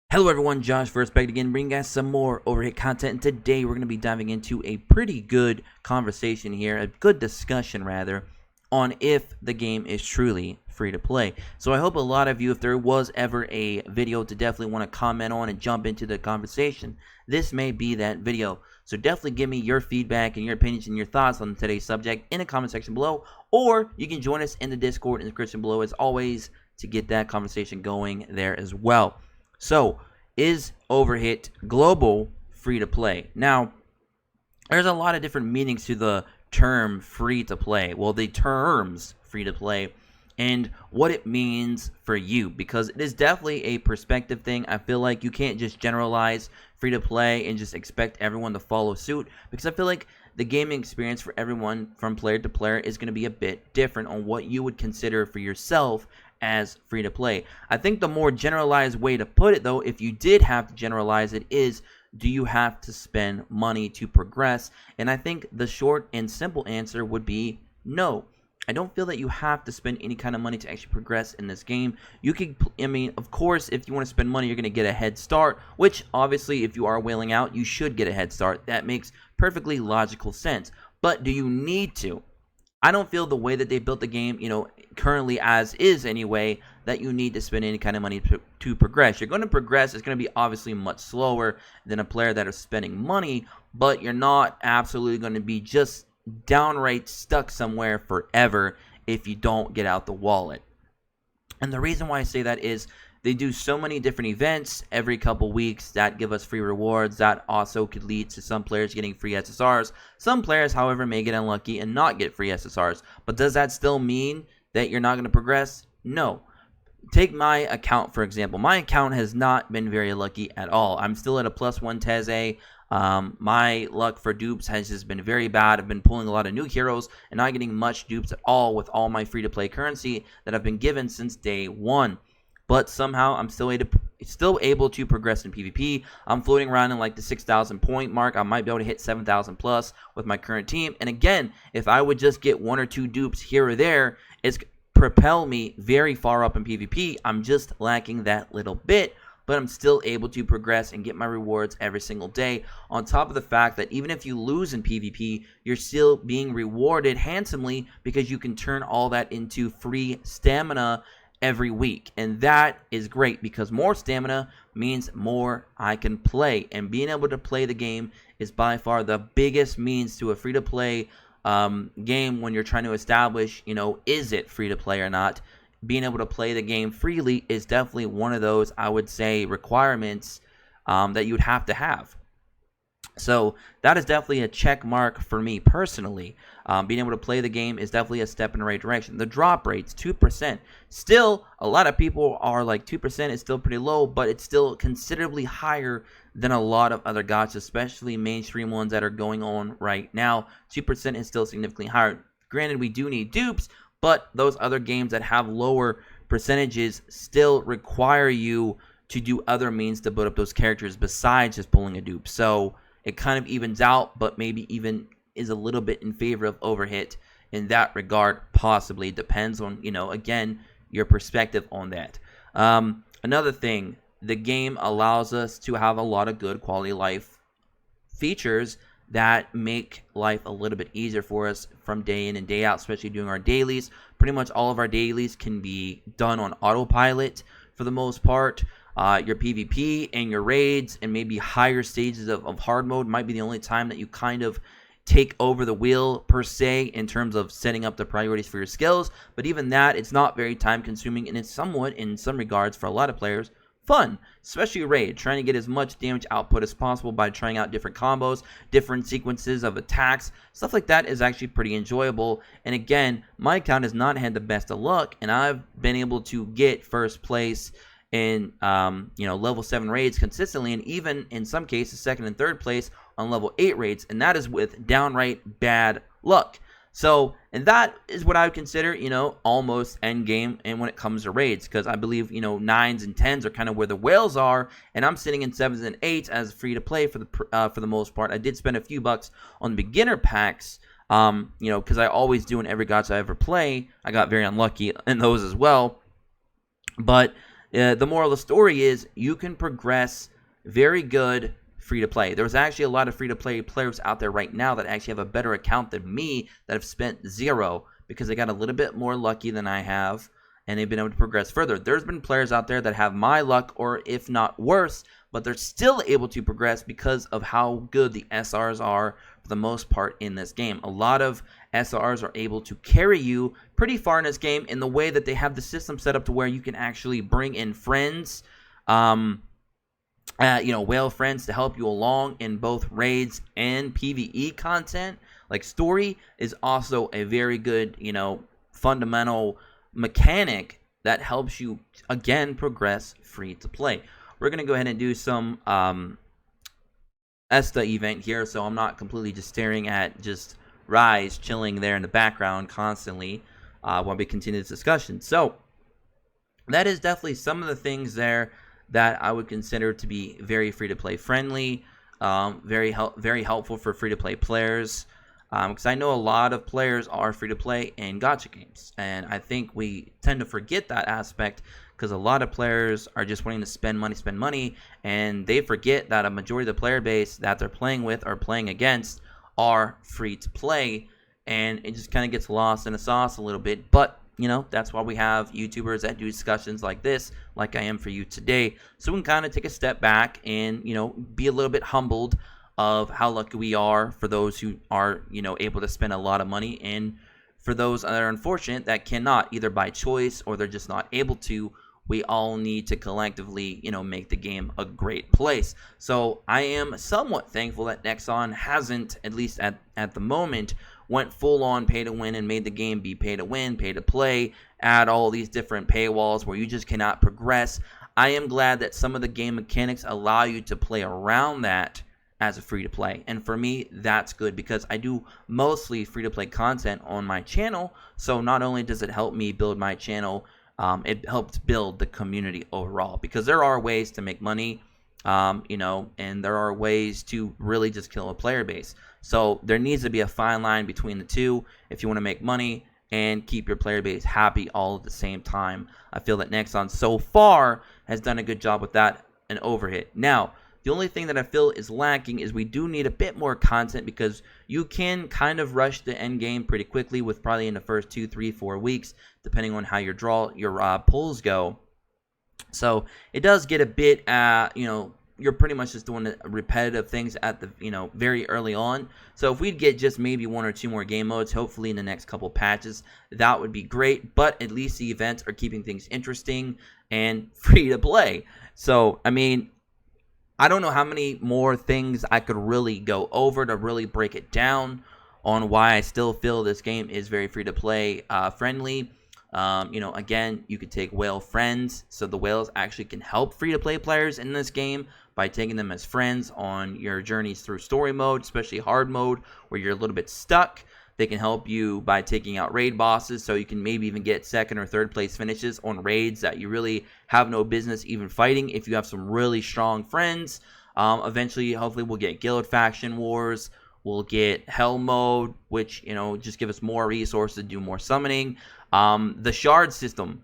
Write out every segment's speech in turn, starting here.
Hello everyone, Josh first back again, bringing guys some more OverHit content, and today we're going to be diving into a pretty good conversation here, a good discussion rather, on if the game is truly free to play. So I hope a lot of you, if there was ever a video to definitely want to comment on and jump into the conversation, this may be that video. So definitely give me your feedback and your opinions and your thoughts on today's subject in the comment section below, or you can join us in the Discord in the description below as always to get that conversation going there as well. So, is OverHit global free to play? Now, there's a lot of different meanings to the term free to play. Well, the terms free to play and what it means for you, because it is definitely a perspective thing. I feel like you can't just generalize free to play and just expect everyone to follow suit, because I feel like the gaming experience for everyone from player to player is going to be a bit different on what you would consider for yourself as free to play. I think the more generalized way to put it, though, if you did have to generalize it, is do you have to spend money to progress? And I think the short and simple answer would be no. I don't feel that you have to spend any kind of money to actually progress in this game. You could, of course, if you want to spend money, you're going to get a head start, which obviously if you are whaling out, you should get a head start. That makes perfectly logical sense. But do you need to? I don't feel the way that they built the game, currently as is anyway, that you need to spend any kind of money to progress. You're going to progress. It's going to be obviously much slower than a player that is spending money, but you're not absolutely going to be just downright stuck somewhere forever if you don't get out the wallet. And the reason why I say that is they do so many different events every couple weeks that give us free rewards. That also could lead to some players getting free SSRs. Some players, however, may get unlucky and not get free SSRs. But does that still mean that you're not going to progress? No. Take my account, for example. My account has not been very lucky at all. I'm still at a +1 Teze. My luck for dupes has just been very bad. I've been pulling a lot of new heroes and not getting much dupes at all with all my free-to-play currency that I've been given since day one. But somehow I'm still able to progress in PvP. I'm floating around in like the 6,000 point mark. I might be able to hit 7,000 plus with my current team. And again, if I would just get one or two dupes here or there, it's propel me very far up in PvP. I'm just lacking that little bit, but I'm still able to progress and get my rewards every single day. On top of the fact that even if you lose in PvP, you're still being rewarded handsomely because you can turn all that into free stamina every week. And that is great because more stamina means more I can play. And being able to play the game is by far the biggest means to a free-to-play game when you're trying to establish, is it free-to-play or not. Being able to play the game freely is definitely one of those, I would say, requirements that you would have to have. So that is definitely a check mark for me personally. Being able to play the game is definitely a step in the right direction. The drop rates, 2%. Still, a lot of people are like 2% is still pretty low, but it's still considerably higher than a lot of other gachas, especially mainstream ones that are going on right now. 2% is still significantly higher. Granted, we do need dupes, but those other games that have lower percentages still require you to do other means to build up those characters besides just pulling a dupe. So it kind of evens out, but maybe even is a little bit in favor of OverHit in that regard, possibly. Depends on, again, your perspective on that. Another thing, the game allows us to have a lot of good quality life features that make life a little bit easier for us from day in and day out, especially doing our dailies. Pretty much all of our dailies can be done on autopilot for the most part. Your PvP and your raids and maybe higher stages of hard mode might be the only time that you kind of take over the wheel per se in terms of setting up the priorities for your skills. But even that, it's not very time consuming, and it's somewhat, in some regards, for a lot of players, fun, especially raid, trying to get as much damage output as possible by trying out different combos, different sequences of attacks. Stuff like that is actually pretty enjoyable. And again, my account has not had the best of luck, and I've been able to get first place in level 7 raids consistently, and even in some cases second and third place on level 8 raids, and that is with downright bad luck. So, and that is what I would consider, almost end game. And when it comes to raids, because I believe, 9s and 10s are kind of where the whales are, and I'm sitting in 7s and 8s as free to play for the most part. I did spend a few bucks on beginner packs, because I always do in every gacha I ever play. I got very unlucky in those as well. But The moral of the story is you can progress very good free to play. There's actually a lot of free to play players out there right now that actually have a better account than me that have spent zero because they got a little bit more lucky than I have and they've been able to progress further. There's been players out there that have my luck or if not worse, but they're still able to progress because of how good the SRs are for the most part in this game. A lot of SRs are able to carry you pretty far in this game in the way that they have the system set up to where you can actually bring in friends, whale friends to help you along in both raids and PvE content. Like story is also a very good, fundamental mechanic that helps you, again, progress free to play. We're going to go ahead and do some ESTA event here, so I'm not completely just staring at just Rise chilling there in the background constantly while we continue this discussion. So that is definitely some of the things there that I would consider to be very free-to-play friendly, very helpful for free-to-play players, because I know a lot of players are free-to-play in gacha games, and I think we tend to forget that aspect because a lot of players are just wanting to spend money, and they forget that a majority of the player base that they're playing with or playing against are free-to-play, and it just kind of gets lost in the sauce a little bit, but that's why we have YouTubers that do discussions like this, like I am for you today. So we can kind of take a step back and, be a little bit humbled of how lucky we are for those who are, able to spend a lot of money. And for those that are unfortunate that cannot, either by choice or they're just not able to, we all need to collectively, make the game a great place. So I am somewhat thankful that Nexon hasn't, at least at the moment, went full-on pay-to-win and made the game be pay-to-win, pay-to-play, add all these different paywalls where you just cannot progress. I am glad that some of the game mechanics allow you to play around that as a free-to-play. And for me, that's good because I do mostly free-to-play content on my channel, so not only does it help me build my channel, it helps build the community overall because there are ways to make money, and there are ways to really just kill a player base. So there needs to be a fine line between the two if you want to make money and keep your player base happy all at the same time. I feel that Nexon so far has done a good job with that and OverHit. Now, the only thing that I feel is lacking is we do need a bit more content because you can kind of rush the end game pretty quickly with probably in the first 2, 3, 4 weeks, depending on how your pulls go. So it does get a bit, you're pretty much just doing repetitive things at the, very early on. So if we'd get just maybe 1 or 2 more game modes, hopefully in the next couple patches, that would be great. But at least the events are keeping things interesting and free to play. So, I don't know how many more things I could really go over to really break it down on why I still feel this game is very free to play friendly. Again, you could take whale friends, so the whales actually can help free-to-play players in this game by taking them as friends on your journeys through story mode, especially hard mode, where you're a little bit stuck. They can help you by taking out raid bosses, so you can maybe even get 2nd or 3rd place finishes on raids that you really have no business even fighting if you have some really strong friends. Eventually, hopefully, we'll get guild faction wars. We'll get hell mode, which, just give us more resources to do more summoning. The shard system,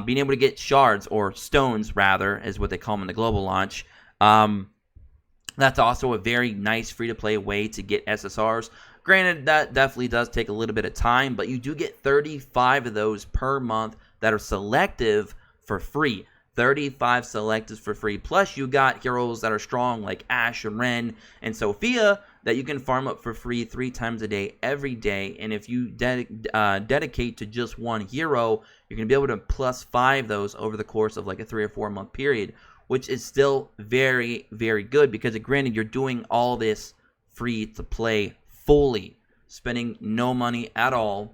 being able to get shards, or stones rather, is what they call them in the global launch. That's also a very nice free-to-play way to get SSRs. Granted, that definitely does take a little bit of time, but you do get 35 of those per month that are selective for free. 35 selectives for free. Plus, you got heroes that are strong like Ashe and Ren and Sophia that you can farm up for free 3 times a day, every day. And if you dedicate to just one hero, you're going to be able to plus 5 those over the course of like a 3 or 4 month period, which is still very, very good because, granted, you're doing all this free to play fully, spending no money at all,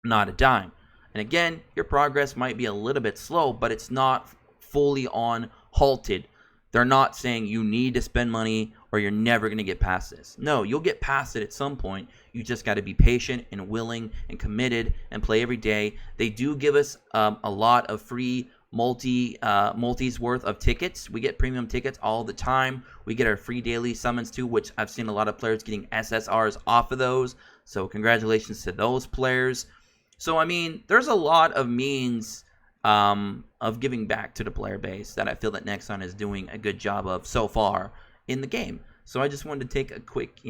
not a dime. And again, your progress might be a little bit slow, but it's not fully on halted. They're not saying you need to spend money or you're never going to get past this. No, you'll get past it at some point. You just got to be patient and willing and committed and play every day. They do give us a lot of free multis worth of tickets. We get premium tickets all the time. We get our free daily summons too, which I've seen a lot of players getting SSRs off of those. So congratulations to those players. So, there's a lot of means of giving back to the player base that I feel that Nexon is doing a good job of so far in the game. So I just wanted to take a quick,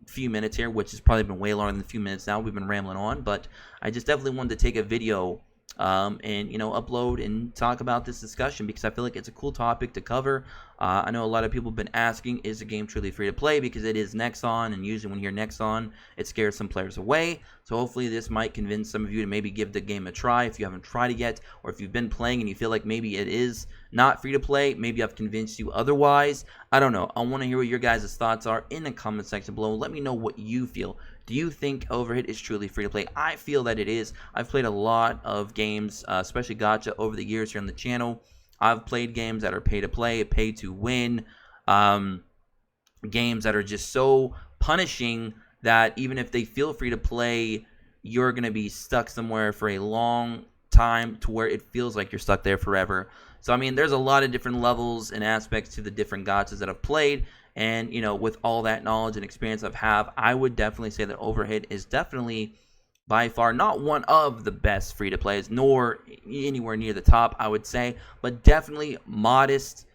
few minutes here, which has probably been way longer than a few minutes now. We've been rambling on, but I just definitely wanted to take a video and upload and talk about this discussion because I feel like it's a cool topic to cover. I know a lot of people have been asking, is the game truly free to play? Because it is Nexon, and usually when you hear Nexon, it scares some players away. So hopefully this might convince some of you to maybe give the game a try if you haven't tried it yet, or if you've been playing and you feel like maybe it is not free to play, maybe I've convinced you otherwise. I don't know. I want to hear what your guys' thoughts are in the comment section below. Let me know what you feel. Do you think OverHit is truly free to play? I feel that it is. I've played a lot of games, especially gacha, over the years here on the channel. I've played games that are pay to play, pay to win, games that are just so punishing that even if they feel free to play, you're going to be stuck somewhere for a long time to where it feels like you're stuck there forever. So, I mean, there's a lot of different levels and aspects to the different gachas that I've played. And, with all that knowledge and experience I would definitely say that OverHit is definitely by far not one of the best free-to-plays, nor anywhere near the top, I would say, but definitely modest,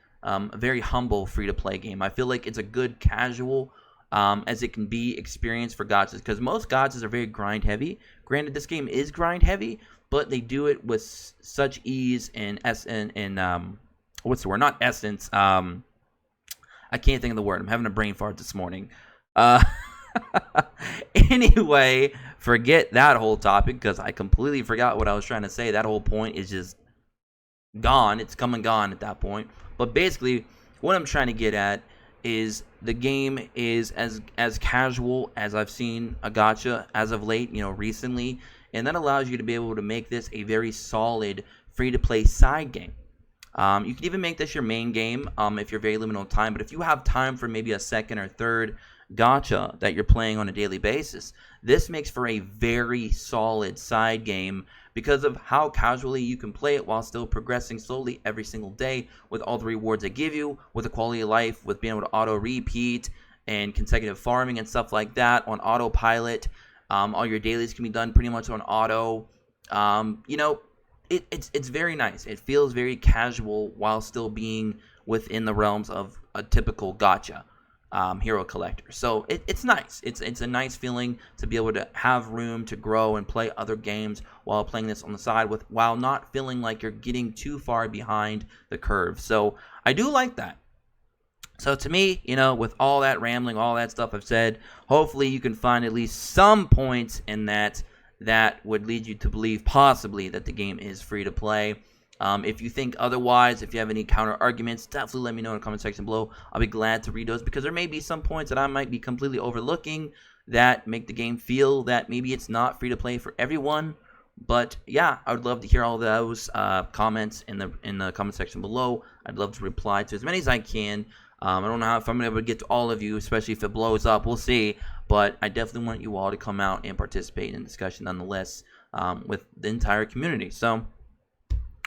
very humble free-to-play game. I feel like it's a good casual as it can be experience for gachas, because most gachas are very grind-heavy. Granted, this game is grind-heavy, but they do it with such ease and what's the word? Not essence. I can't think of the word. I'm having a brain fart this morning. Anyway, forget that whole topic because I completely forgot what I was trying to say. That whole point is just gone. It's come and gone at that point. But basically, what I'm trying to get at is the game is as casual as I've seen a gacha as of late, recently. And that allows you to be able to make this a very solid free-to-play side game. You can even make this your main game if you're very limited on time. But if you have time for maybe a second or third gacha that you're playing on a daily basis, this makes for a very solid side game because of how casually you can play it while still progressing slowly every single day with all the rewards they give you, with the quality of life, with being able to auto-repeat and consecutive farming and stuff like that on autopilot. All your dailies can be done pretty much on auto. It's very nice. It feels very casual while still being within the realms of a typical gacha hero collector. So it's nice. It's a nice feeling to be able to have room to grow and play other games while playing this on the side while not feeling like you're getting too far behind the curve. So I do like that. So to me, with all that rambling, all that stuff I've said, hopefully you can find at least some points in that would lead you to believe possibly that the game is free to play. If you think otherwise, if you have any counter arguments, definitely let me know in the comment section below. I'll be glad to read those because there may be some points that I might be completely overlooking that make the game feel that maybe it's not free to play for everyone. But yeah, I would love to hear all those comments in the comment section below. I'd love to reply to as many as I can. I don't know if I'm able to get to all of you, especially if it blows up. We'll see. But I definitely want you all to come out and participate in the discussion nonetheless with the entire community. So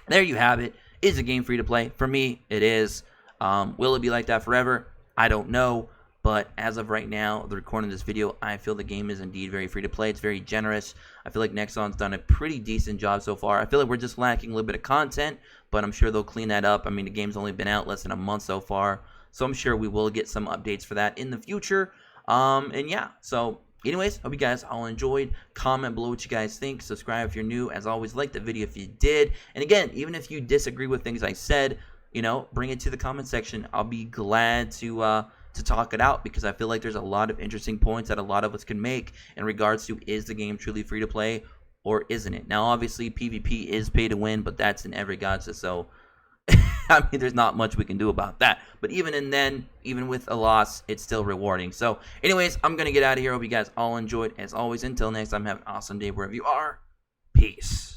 there you have it. Is the game free to play? For me, it is. Will it be like that forever? I don't know. But as of right now, the recording of this video, I feel the game is indeed very free to play. It's very generous. I feel like Nexon's done a pretty decent job so far. I feel like we're just lacking a little bit of content, but I'm sure they'll clean that up. I mean, the game's only been out less than a month so far. So I'm sure we will get some updates for that in the future. And yeah, so anyways, hope you guys all enjoyed. Comment below what you guys think. Subscribe if you're new. As always, like the video if you did. And again, even if you disagree with things I said, bring it to the comment section. I'll be glad to talk it out because I feel like there's a lot of interesting points that a lot of us can make in regards to, is the game truly free to play or isn't it? Now, obviously, PvP is pay to win, but that's in every gacha, so I mean, there's not much we can do about that. But even with a loss, it's still rewarding. So, anyways, I'm going to get out of here. Hope you guys all enjoyed. As always, until next time, have an awesome day wherever you are. Peace.